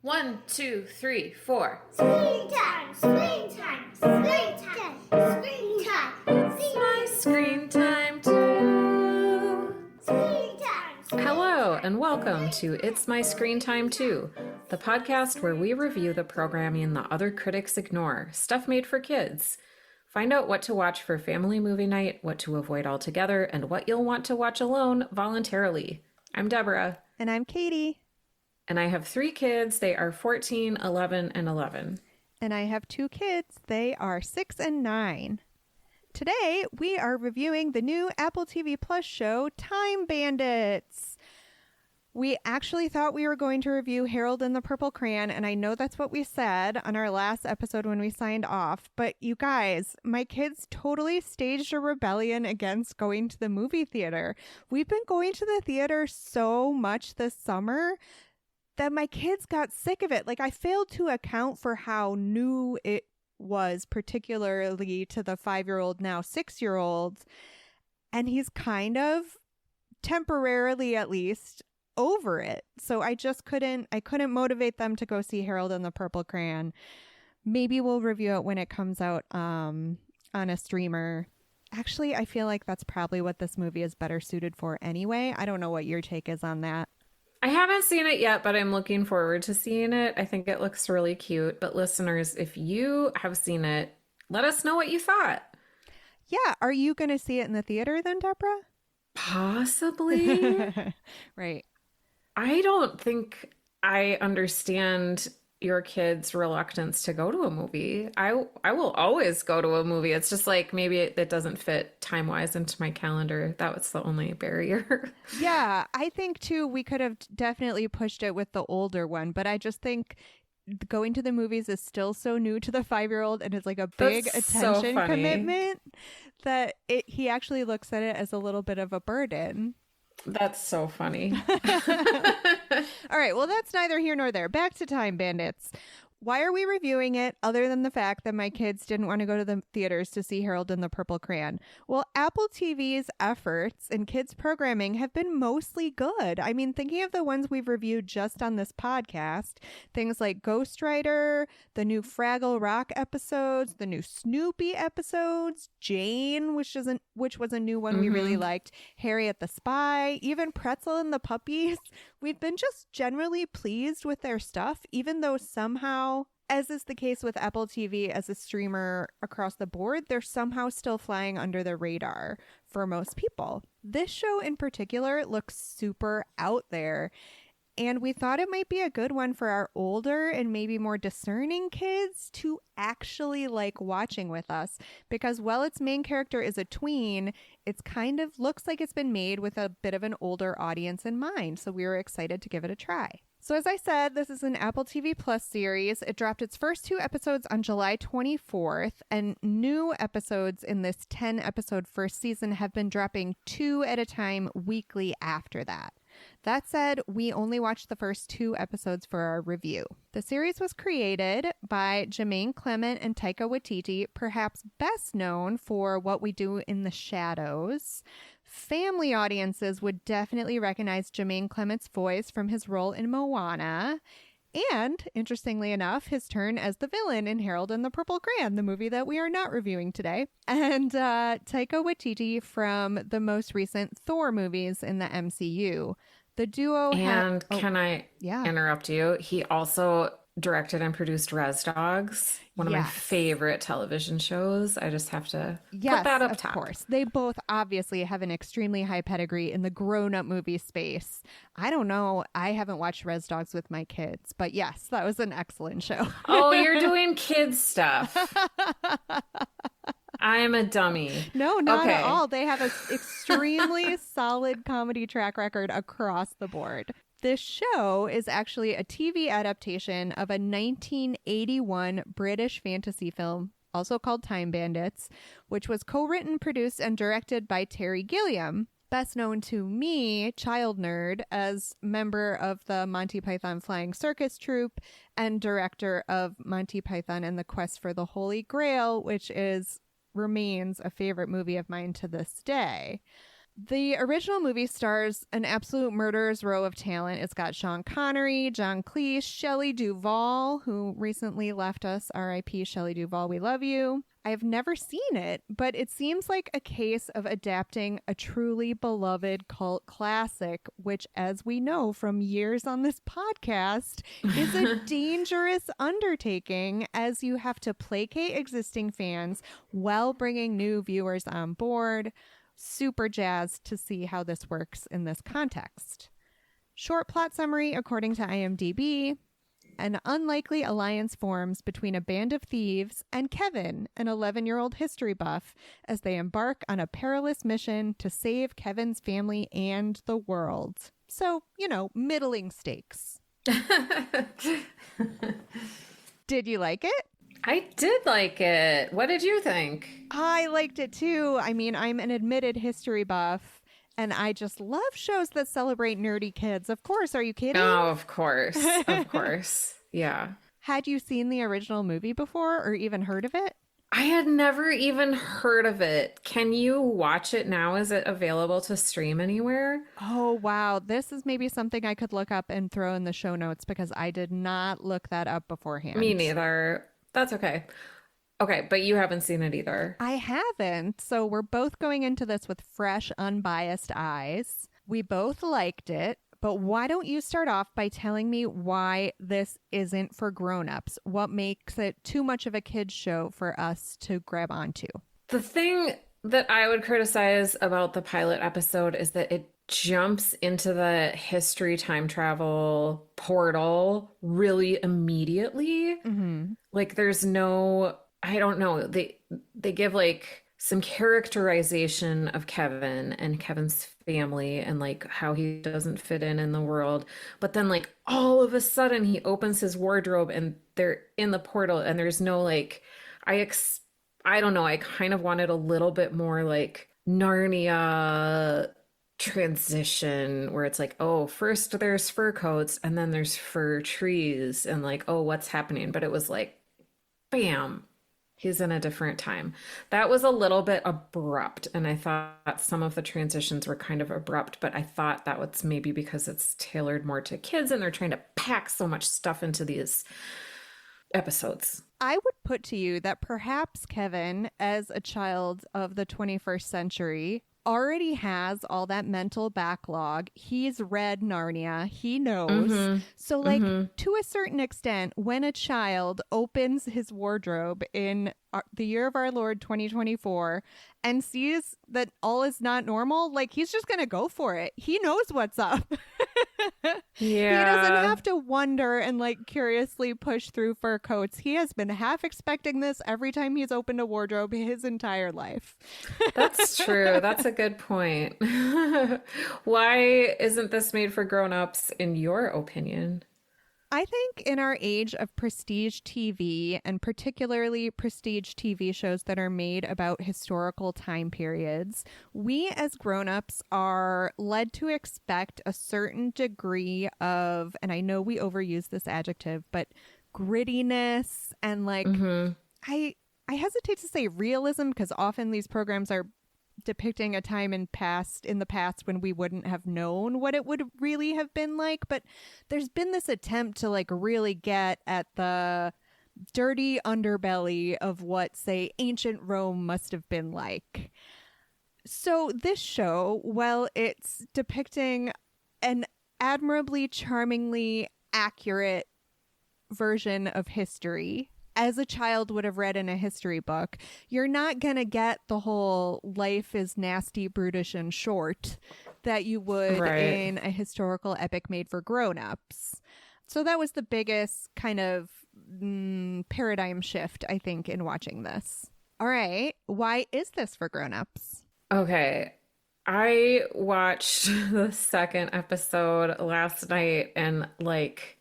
1, 2, 3, 4. Screen time, screen time, screen time, screen time. It's my screen time too. Screen time. Hello and welcome to It's My Screen Time Too, the podcast where we review the programming the other critics ignore, stuff made for kids. Find out what to watch for family movie night, what to avoid altogether, and what you'll want to watch alone voluntarily. I'm Deborah. And I'm Katie. And I have 3 kids. They are 14, 11, and 11. And I have 2 kids. They are 6 and 9. Today, we are reviewing the new Apple TV Plus show, Time Bandits. We actually thought we were going to review Harold and the Purple Crayon, and I know that's what we said on our last episode when we signed off. But you guys, my kids totally staged a rebellion against going to the movie theater. We've been going to the theater so much this summer that my kids got sick of it. Like, I failed to account for how new it was, particularly to the 5-year-old, now 6-year-olds. And he's kind of, temporarily at least, over it. So I couldn't motivate them to go see Harold and the Purple Crayon. Maybe we'll review it when it comes out on a streamer. Actually, I feel like that's probably what this movie is better suited for anyway. I don't know what your take is on that. I haven't seen it yet, but I'm looking forward to seeing it. I think it looks really cute. But listeners, if you have seen it, let us know what you thought. Yeah. Are you going to see it in the theater then, Deborah? Possibly. Right. I don't think I understand your kids' reluctance to go to a movie. I will always go to a movie. It's just like maybe it doesn't fit time-wise into my calendar. That was the only barrier. Yeah, I think too we could have definitely pushed it with the older one, but I just think going to the movies is still so new to the 5-year-old and it's like a big That's attention so funny. commitment that he actually looks at it as a little bit of a burden. That's so funny. All right, well, that's neither here nor there. Back to Time Bandits. Why are we reviewing it other than the fact that my kids didn't want to go to the theaters to see Harold and the Purple Crayon? Well, Apple TV's efforts in kids programming have been mostly good. I mean, thinking of the ones we've reviewed just on this podcast, things like Ghost Rider, the new Fraggle Rock episodes, the new Snoopy episodes, Jane, which was a new one we really liked, Harriet the Spy, even Pretzel and the Puppies. We've been just generally pleased with their stuff, even though somehow, as is the case with Apple TV as a streamer across the board, they're somehow still flying under the radar for most people. This show in particular looks super out there, and we thought it might be a good one for our older and maybe more discerning kids to actually like watching with us, because while its main character is a tween, it's kind of looks like it's been made with a bit of an older audience in mind. So we were excited to give it a try. So as I said, this is an Apple TV Plus series. It dropped its first 2 episodes on July 24th, and new episodes in this 10-episode first season have been dropping 2 at a time weekly after that. That said, we only watched the first 2 episodes for our review. The series was created by Jermaine Clement and Taika Waititi, perhaps best known for What We Do in the Shadows. Family audiences would definitely recognize Jermaine Clement's voice from his role in Moana. And, interestingly enough, his turn as the villain in Harold and the Purple Crayon, the movie that we are not reviewing today. And Taika Waititi from the most recent Thor movies in the MCU. The duo can I interrupt you? He also directed and produced Res Dogs, one of my favorite television shows. I just have to put that up top. Of course. They both obviously have an extremely high pedigree in the grown-up movie space. I don't know. I haven't watched Res Dogs with my kids, but yes, that was an excellent show. Oh, you're doing kids stuff. I'm a dummy. No, not at all. They have an extremely solid comedy track record across the board. This show is actually a TV adaptation of a 1981 British fantasy film, also called Time Bandits, which was co-written, produced, and directed by Terry Gilliam, best known to me, child nerd, as member of the Monty Python Flying Circus Troupe and director of Monty Python and the Quest for the Holy Grail, which remains a favorite movie of mine to this day. The original movie stars an absolute murderer's row of talent. It's got Sean Connery, John Cleese, Shelley Duvall, who recently left us. R.I.P. Shelley Duvall, we love you. I have never seen it, but it seems like a case of adapting a truly beloved cult classic, which, as we know from years on this podcast, is a dangerous undertaking as you have to placate existing fans while bringing new viewers on board. Super jazzed to see how this works in this context. Short plot summary, according to IMDb: an unlikely alliance forms between a band of thieves and Kevin, an 11-year-old history buff, as they embark on a perilous mission to save Kevin's family and the world. So, middling stakes. Did you like it? I did like it. What did you think? I liked it too. I mean, I'm an admitted history buff, and I just love shows that celebrate nerdy kids. Of course. Are you kidding? Oh, of course. Of course. Yeah. Had you seen the original movie before or even heard of it? I had never even heard of it. Can you watch it now? Is it available to stream anywhere? Oh, wow. This is maybe something I could look up and throw in the show notes because I did not look that up beforehand. Me neither. That's okay. Okay, but you haven't seen it either. I haven't. So we're both going into this with fresh, unbiased eyes. We both liked it, but why don't you start off by telling me why this isn't for grown-ups? What makes it too much of a kid's show for us to grab onto? The thing that I would criticize about the pilot episode is that it jumps into the history time travel portal really immediately. Mm-hmm. Like there's no, I don't know, they give like some characterization of Kevin and Kevin's family and like how he doesn't fit in the world, but then like all of a sudden he opens his wardrobe and they're in the portal and there's no like I don't know, I kind of wanted a little bit more like Narnia transition where it's like, oh, first there's fur coats and then there's fir trees and like, oh, what's happening? But it was like, bam, he's in a different time. That was a little bit abrupt, and I thought some of the transitions were kind of abrupt, but I thought that was maybe because it's tailored more to kids and they're trying to pack so much stuff into these episodes. I would put to you that perhaps Kevin, as a child of the 21st century, already has all that mental backlog. He's read Narnia. He knows. Mm-hmm. So, like, to a certain extent, when a child opens his wardrobe in the year of our Lord 2024 and sees that all is not normal, like, he's just going to go for it. He knows what's up. Yeah. He doesn't have to wonder and like curiously push through fur coats. He has been half expecting this every time he's opened a wardrobe his entire life. That's true. That's a good point. Why isn't this made for grown-ups in your opinion? I think in our age of prestige TV, and particularly prestige TV shows that are made about historical time periods, we as grown-ups are led to expect a certain degree of, and I know we overuse this adjective, but grittiness and like, I hesitate to say realism because often these programs are depicting a time in the past when we wouldn't have known what it would really have been like, but there's been this attempt to like really get at the dirty underbelly of what, say, ancient Rome must have been like. So this show, while it's depicting an admirably, charmingly accurate version of history, as a child would have read in a history book, you're not going to get the whole life is nasty, brutish, and short that you would in a historical epic made for grown-ups. So that was the biggest kind of paradigm shift, I think, in watching this. All right. Why is this for grown-ups? Okay. I watched the second episode last night and like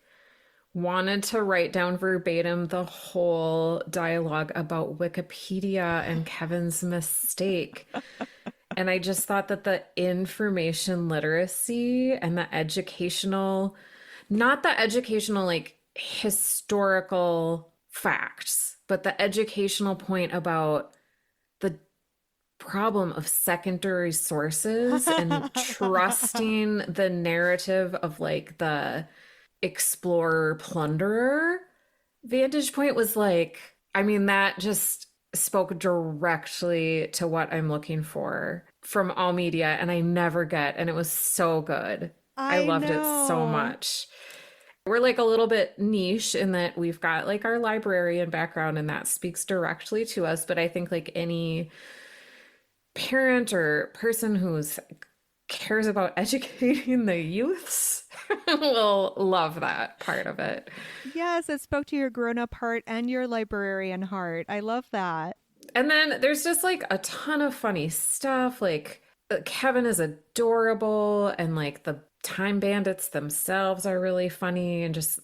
wanted to write down verbatim the whole dialogue about Wikipedia and Kevin's mistake. And I just thought that the information literacy and the educational, not the educational like historical facts, but the educational point about the problem of secondary sources and trusting the narrative of like the explorer plunderer vantage point was like, I mean, that just spoke directly to what I'm looking for from all media, and I never get, and it was so good. I I loved it so know. much. We're like a little bit niche in that we've got like our librarian background, and that speaks directly to us. But I think like any parent or person who's cares about educating the youths will love that part of it. Yes, it spoke to your grown-up heart and your librarian heart. I love that. And then there's just like a ton of funny stuff. Like Kevin is adorable, and like the Time Bandits themselves are really funny, and just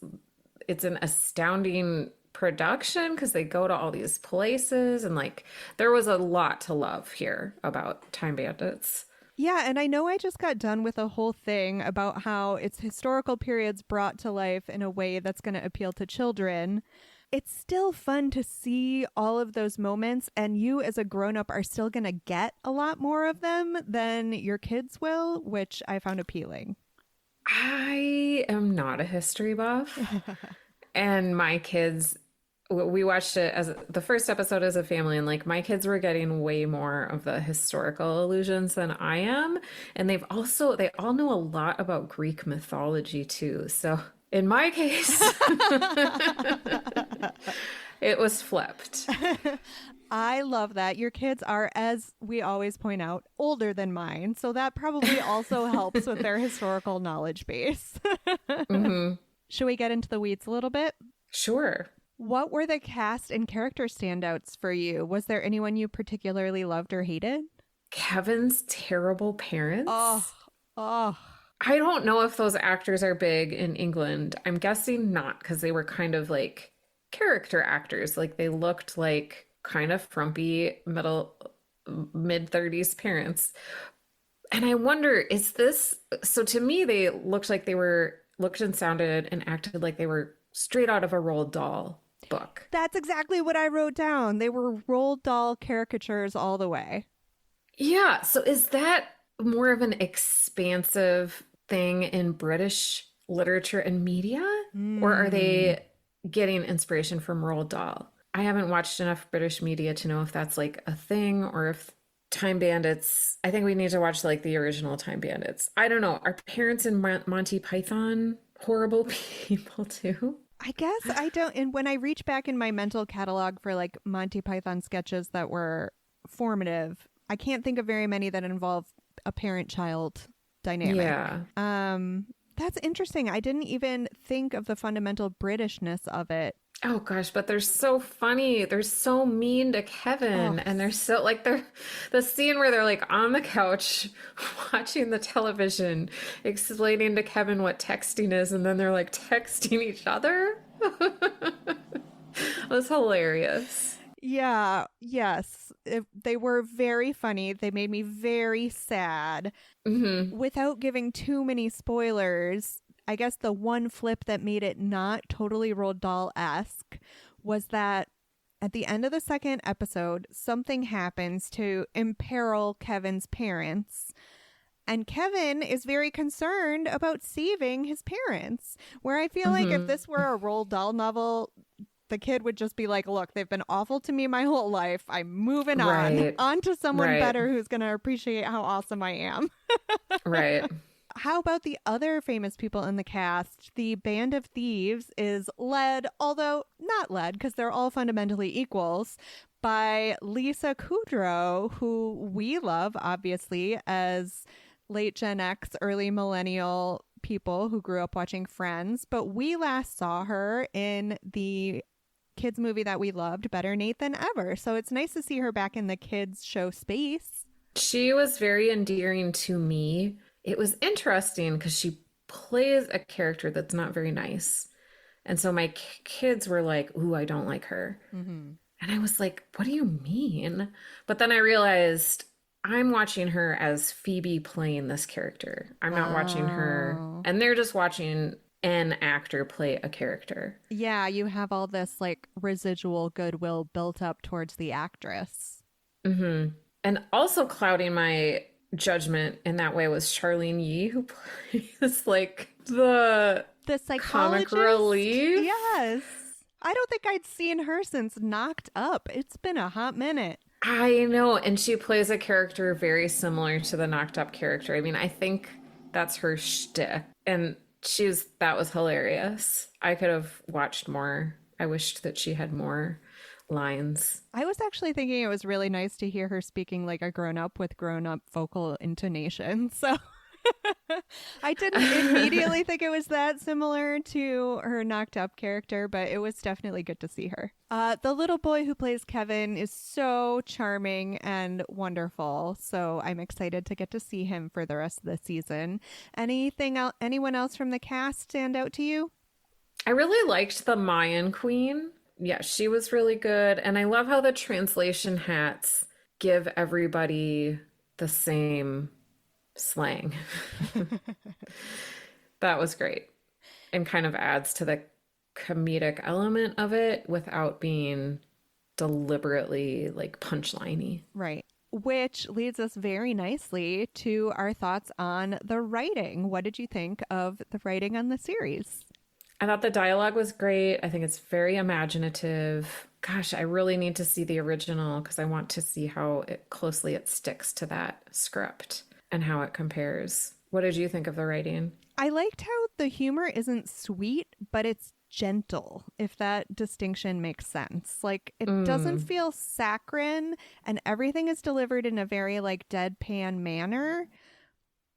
it's an astounding production because they go to all these places, and like there was a lot to love here about Time Bandits. Yeah, and I know I just got done with a whole thing about how it's historical periods brought to life in a way that's going to appeal to children. It's still fun to see all of those moments, and you as a grown-up are still going to get a lot more of them than your kids will, which I found appealing. I am not a history buff, and my kids, we watched it as the first episode as a family, and like my kids were getting way more of the historical allusions than I am. And they all know a lot about Greek mythology too. So in my case, it was flipped. I love that. Your kids are, as we always point out, older than mine. So that probably also helps with their historical knowledge base. Hmm. Should we get into the weeds a little bit? Sure. What were the cast and character standouts for you? Was there anyone you particularly loved or hated? Kevin's terrible parents. Oh. I don't know if those actors are big in England. I'm guessing not, because they were kind of like character actors. Like they looked like kind of frumpy mid-30s parents. And I wonder, is this so to me they looked and sounded and acted like they were straight out of a Roald Dahl book. That's exactly what I wrote down. They were Roald Dahl caricatures all the way. Yeah, so is that more of an expansive thing in British literature and media? Or are they getting inspiration from Roald Dahl? I haven't watched enough British media to know if that's like a thing, or if Time Bandits, I think we need to watch like the original Time Bandits. I don't know. Are parents in Monty Python horrible people too? I guess I don't. And when I reach back in my mental catalog for like Monty Python sketches that were formative, I can't think of very many that involve a parent-child dynamic. Yeah. That's interesting. I didn't even think of the fundamental Britishness of it. Oh gosh, but they're so funny. They're so mean to Kevin. Oh. And they're so like they're the scene where they're like on the couch watching the television, explaining to Kevin what texting is, and then they're like texting each other. It was hilarious. Yeah, yes. They were very funny. They made me very sad. Hmm. Without giving too many spoilers, I guess the one flip that made it not totally Roald Dahl-esque was that at the end of the second episode, something happens to imperil Kevin's parents. And Kevin is very concerned about saving his parents. Where I feel like if this were a Roald Dahl novel, the kid would just be like, look, they've been awful to me my whole life. I'm moving on to someone better who's going to appreciate how awesome I am. Right. How about the other famous people in the cast? The Band of Thieves is led, although not led because they're all fundamentally equals, by Lisa Kudrow, who we love, obviously, as late Gen X, early millennial people who grew up watching Friends. But we last saw her in the kids movie that we loved, Better Nate Than Ever. So it's nice to see her back in the kids show space. She was very endearing to me. It was interesting because she plays a character that's not very nice. And so my kids were like, ooh, I don't like her. Mm-hmm. And I was like, what do you mean? But then I realized I'm watching her as Phoebe playing this character. I'm not watching her. And they're just watching an actor play a character. Yeah, you have all this like residual goodwill built up towards the actress. Mm-hmm. And also clouding my judgment in that way was Charlene Yee, who plays like the The comic psychologist? relief. Yes. I don't think I'd seen her since Knocked Up. It's been a hot minute. I know, and she plays a character very similar to the knocked up character. I mean, I think that's her shtick, and that was hilarious. I could have watched more. I wished that she had more lines. I was actually thinking it was really nice to hear her speaking like a grown up with grown up vocal intonation. So I didn't immediately think it was that similar to her Knocked Up character, but it was definitely good to see her. The little boy who plays Kevin is so charming and wonderful, so I'm excited to get to see him for the rest of the season. Anyone else from the cast stand out to you? I really liked the Mayan queen. Yeah, she was really good. And I love how the translation hats give everybody the same slang. That was great. And kind of adds to the comedic element of it without being deliberately like punchliney. Right. Which leads us very nicely to our thoughts on the writing. What did you think of the writing on the series? I thought the dialogue was great. I think it's very imaginative. Gosh, I really need to see the original because I want to see how closely it sticks to that script and how it compares. What did you think of the writing? I liked how the humor isn't sweet, but it's gentle, if that distinction makes sense. Like, it doesn't feel saccharine, and everything is delivered in a very, like, deadpan manner,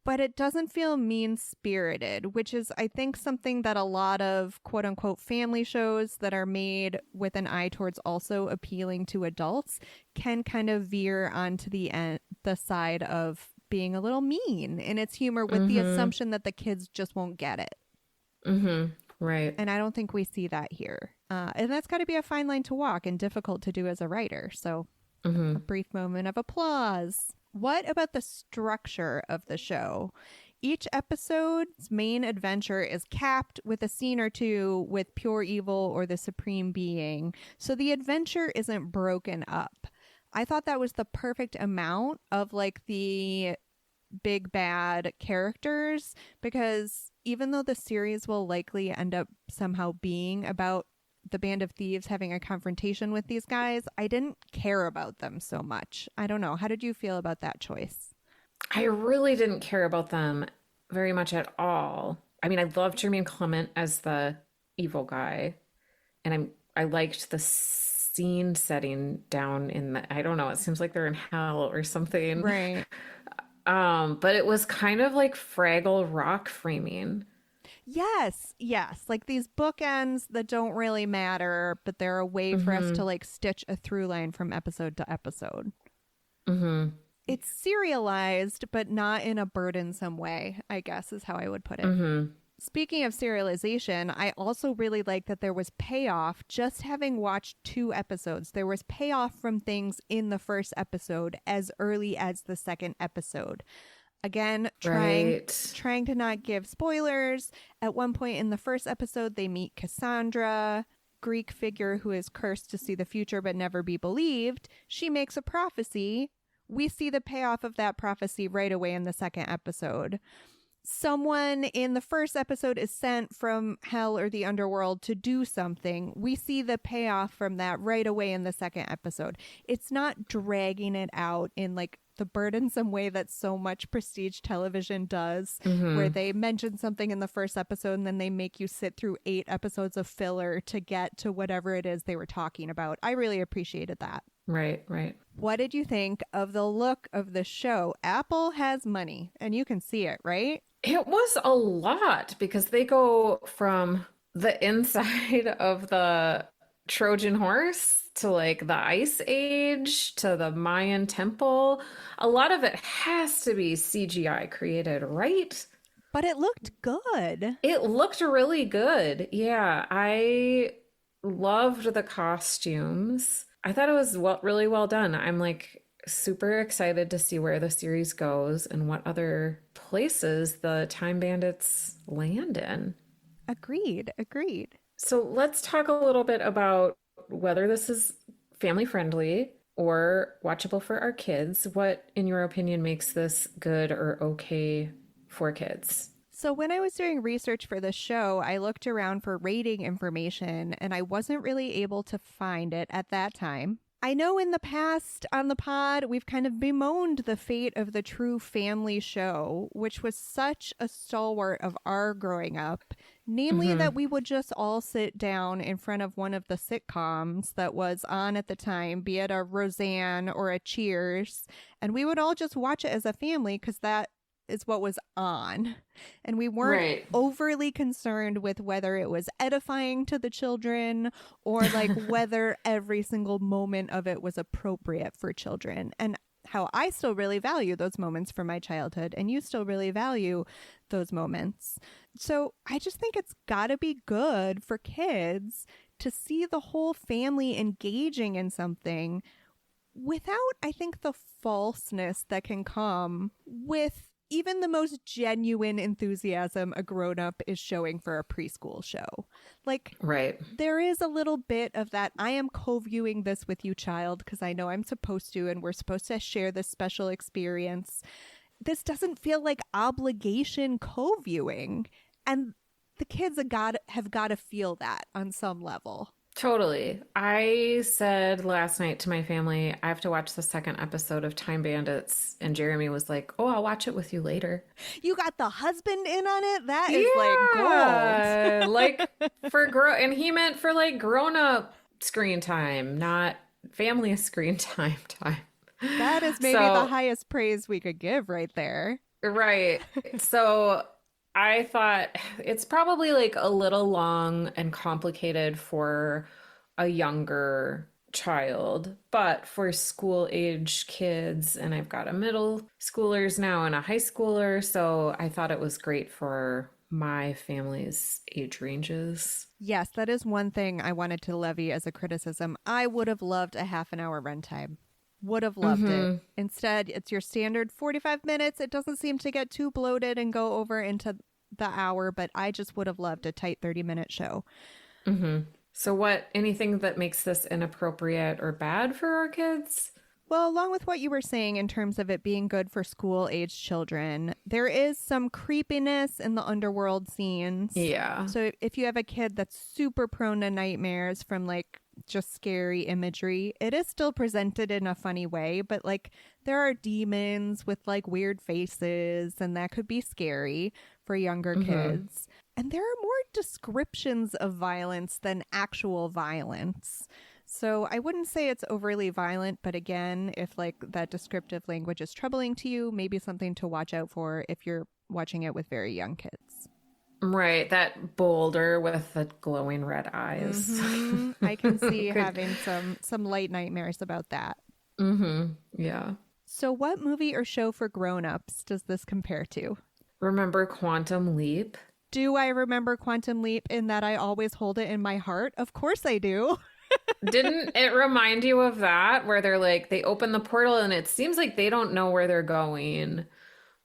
but it doesn't feel mean-spirited, which is, I think, something that a lot of quote-unquote family shows that are made with an eye towards also appealing to adults can kind of veer onto the side of being a little mean in its humor with the assumption that the kids just won't get it. Right. And I don't think we see that here. And that's got to be a fine line to walk and difficult to do as a writer. So a brief moment of applause. What about the structure of the show? Each episode's main adventure is capped with a scene or two with pure evil or the supreme being. So the adventure isn't broken up. I thought that was the perfect amount of like the big bad characters, because even though the series will likely end up somehow being about the band of thieves having a confrontation with these guys, I didn't care about them so much. I don't know. How did you feel about that choice? I really didn't care about them very much at all. I mean, I loved Jermaine Clement as the evil guy, and I liked the scene setting down in the, I don't know, it seems like they're in hell or something. Right. But it was kind of like Fraggle Rock framing. Yes. Like these bookends that don't really matter, but they're a way for us to like stitch a through line from episode to episode. It's serialized, but not in a burdensome way, I guess is how I would put it. Speaking of serialization, I also really like that there was payoff. Just having watched 2 episodes, there was payoff from things in the first episode as early as the second episode. Again, trying to not give spoilers. At one point in the first episode, they meet Cassandra, Greek figure who is cursed to see the future but never be believed. She makes a prophecy. We see the payoff of that prophecy right away in the second episode. Someone in the first episode is sent from hell or the underworld to do something. We see the payoff from that right away in the second episode. It's not dragging it out in like the burdensome way that so much prestige television does, where they mention something in the first episode and then they make you sit through 8 episodes of filler to get to whatever it is they were talking about. I really appreciated that. Right. What did you think of the look of the show? Apple has money, and you can see it, right? It was a lot because they go from the inside of the Trojan horse to like the Ice Age to the Mayan temple. A lot of it has to be CGI created, right? But it looked good. It looked really good. Yeah, I loved the costumes. I thought it was really well done. I'm like super excited to see where the series goes and what other places the Time Bandits land in. Agreed. So let's talk a little bit about whether this is family friendly. or watchable for our kids. What, in your opinion, makes this good or okay for kids? So, when I was doing research for the show, I looked around for rating information and I wasn't really able to find it at that time. I know in the past on the pod, we've kind of bemoaned the fate of the true family show, which was such a stalwart of our growing up. Namely, that we would just all sit down in front of one of the sitcoms that was on at the time, be it a Roseanne or a Cheers, and we would all just watch it as a family because that is what was on. And we weren't Right. overly concerned with whether it was edifying to the children or like whether every single moment of it was appropriate for children. And how I still really value those moments from my childhood, and you still really value those moments. So I just think it's got to be good for kids to see the whole family engaging in something without, I think, the falseness that can come with even the most genuine enthusiasm a grown-up is showing for a preschool show. Like, Right. there is a little bit of that, I am co-viewing this with you, child, because I know I'm supposed to, and we're supposed to share this special experience. This doesn't feel like obligation co-viewing, and the kids have got to feel that on some level. Totally. I said last night to my family, I have to watch the second episode of Time Bandits. And Jeremy was like, oh, I'll watch it with you later. You got the husband in on it? That is like gold. Like and he meant for like grown up screen time, not family screen time. That is maybe the highest praise we could give right there. Right. So I thought it's probably like a little long and complicated for a younger child, but for school age kids, and I've got a middle schoolers now and a high schooler, so I thought it was great for my family's age ranges. Yes, that is one thing I wanted to levy as a criticism. I would have loved a half an hour runtime. Would have loved it. Instead, it's your standard 45 minutes. It doesn't seem to get too bloated and go over into the hour, but I just would have loved a tight 30-minute show. So anything that makes this inappropriate or bad for our kids? Well, along with what you were saying in terms of it being good for school-age children, there is some creepiness in the underworld scenes. Yeah. So if you have a kid that's super prone to nightmares from like just scary imagery, it is still presented in a funny way, but like there are demons with like weird faces, and that could be scary for younger kids. And there are more descriptions of violence than actual violence. So I wouldn't say it's overly violent, but again, if like that descriptive language is troubling to you, maybe something to watch out for if you're watching it with very young kids. Right, that boulder with the glowing red eyes. I can see having some light nightmares about that. Yeah. So what movie or show for grown-ups does this compare to? Remember Quantum Leap? Do I remember Quantum Leap in that I always hold it in my heart? Of course I do. Didn't it remind you of that, where they're like, they open the portal and it seems like they don't know where they're going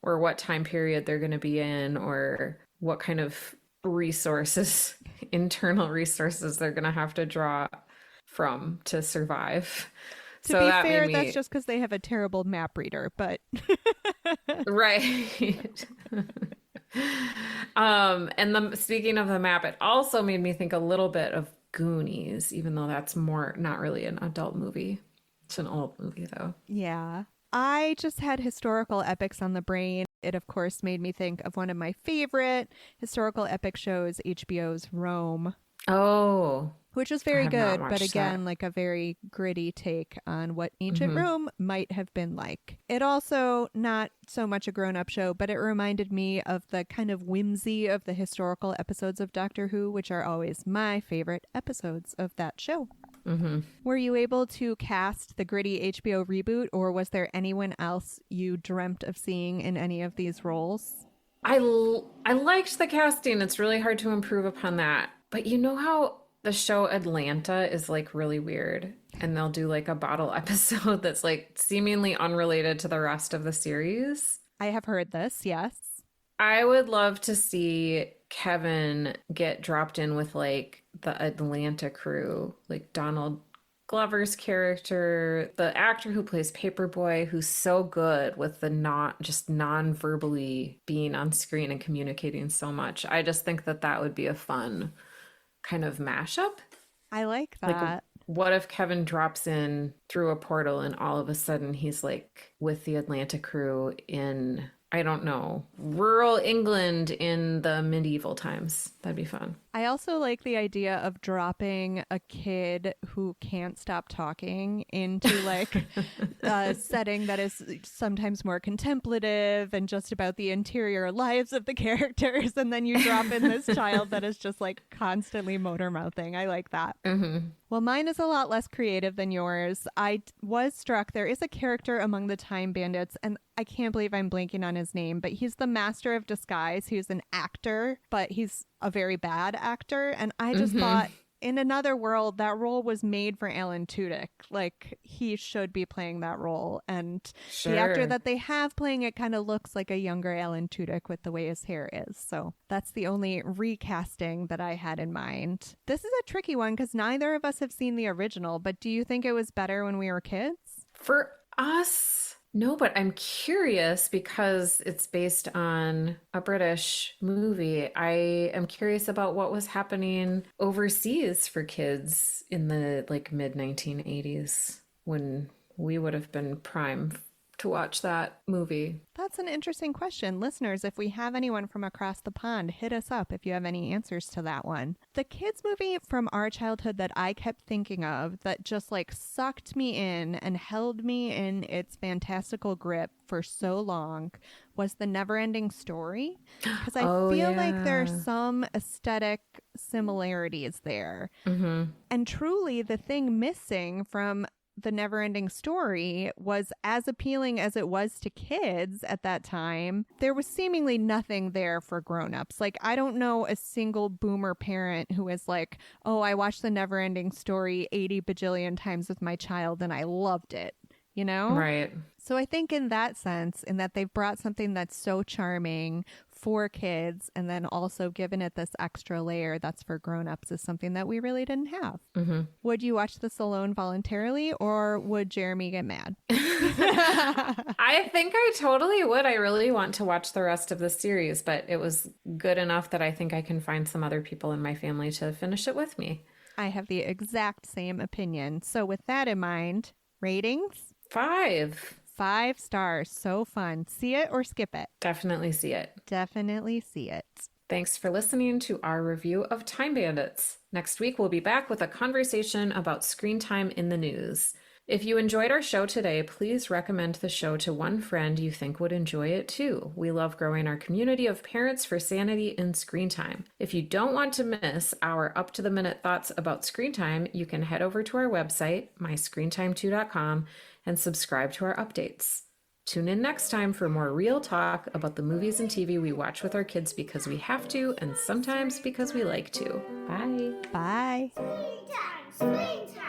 or what time period they're going to be in or what kind of resources, internal resources they're going to have to draw from to survive. To be fair, that's just because they have a terrible map reader, but... Right. Speaking of the map, it also made me think a little bit of Goonies, even though that's not really an adult movie. It's an old movie though. Yeah. I just had historical epics on the brain. It of course made me think of one of my favorite historical epic shows, HBO's Rome. Oh. Which was very good, but again, that. like a very gritty take on what ancient Rome might have been like. It also, not so much a grown-up show, but it reminded me of the kind of whimsy of the historical episodes of Doctor Who, which are always my favorite episodes of that show. Were you able to cast the gritty HBO reboot, or was there anyone else you dreamt of seeing in any of these roles? I liked the casting. It's really hard to improve upon that. But you know how the show Atlanta is like really weird, and they'll do like a bottle episode that's like seemingly unrelated to the rest of the series? I have heard this, yes. I would love to see Kevin get dropped in with like the Atlanta crew, like Donald Glover's character, the actor who plays Paperboy, who's so good with the not just non-verbally being on screen and communicating so much. I just think that that would be a fun kind of mashup. I like Like, that. what if Kevin drops in through a portal and all of a sudden he's like with the Atlanta crew in, I don't know, rural England in the medieval times? That'd be fun. I also like the idea of dropping a kid who can't stop talking into like a setting that is sometimes more contemplative and just about the interior lives of the characters. And then you drop in this child that is just like constantly motor mouthing. I like that. Well, mine is a lot less creative than yours. I was struck. There is a character among the Time Bandits, and I can't believe I'm blanking on his name, but he's the master of disguise. He's an actor, but he's a very bad actor. And I just thought, in another world, that role was made for Alan Tudyk. Like, he should be playing that role. And the actor that they have playing it kind of looks like a younger Alan Tudyk with the way his hair is. So that's the only recasting that I had in mind. This is a tricky one because neither of us have seen the original, but do you think it was better when we were kids? For us, no, but I'm curious because it's based on a British movie. I am curious about what was happening overseas for kids in the like mid 1980s when we would have been prime to watch that movie. That's an interesting question. Listeners, if we have anyone from across the pond, hit us up if you have any answers to that one. The kids movie from our childhood that I kept thinking of that just like sucked me in and held me in its fantastical grip for so long was The Neverending Story. Because I feel like there's some aesthetic similarities there. And truly the thing missing from The Neverending Story was as appealing as it was to kids at that time. There was seemingly nothing there for grown-ups. Like, I don't know a single boomer parent who is like, oh, I watched The Neverending Story 80 bajillion times with my child and I loved it, you know? Right. So I think in that sense, in that they've brought something that's so charming for kids and then also given it this extra layer that's for grown-ups is something that we really didn't have. Would you watch this alone voluntarily or would Jeremy get mad? I think I totally would. I really want to watch the rest of the series, but it was good enough that I think I can find some other people in my family to finish it with me. I have the exact same opinion. So with that in mind, ratings? 5. 5 stars. So fun. See it or skip it? Definitely see it. Definitely see it. Thanks for listening to our review of Time Bandits. Next week, we'll be back with a conversation about screen time in the news. If you enjoyed our show today, please recommend the show to one friend you think would enjoy it too. We love growing our community of parents for sanity in screen time. If you don't want to miss our up-to-the-minute thoughts about screen time, you can head over to our website, myscreentime2.com, and subscribe to our updates. Tune in next time for more real talk about the movies and TV we watch with our kids because we have to and sometimes because we like to. Bye. Bye. Screen time, screen time.